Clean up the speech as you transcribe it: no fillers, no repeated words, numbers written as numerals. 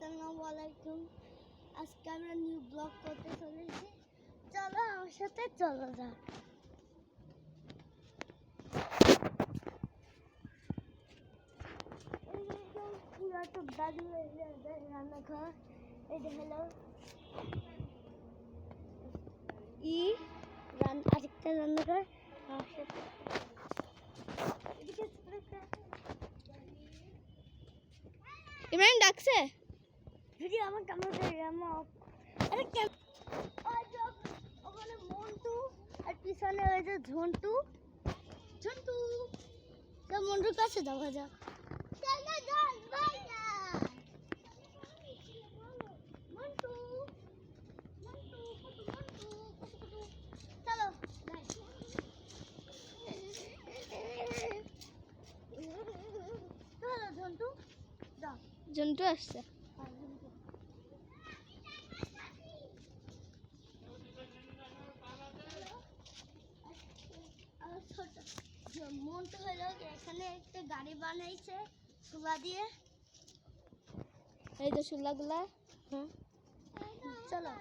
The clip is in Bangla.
আসসালামু আলাইকুম। আজকে আমরা নিউ ব্লগ করতে চলেছি। চলো আমার সাথে চলো যাক। পুরো তো রান্নাঘর। এটা হলো আরেকটা রান্নাঘর। আমার সাথে ইমরান ডাকছে ভিডিও আমার ক্যামেরা আরে ওখানে মন্টু আর পিছনে ওই যে ঝন্টু মন্টুর কাছে যাওয়া যাক। জন্টু আসছে। মন্টু হলো এখানে একটা গাড়ি বানাইছে সুলা দিয়ে। এই তো সুলাগুলা। চলো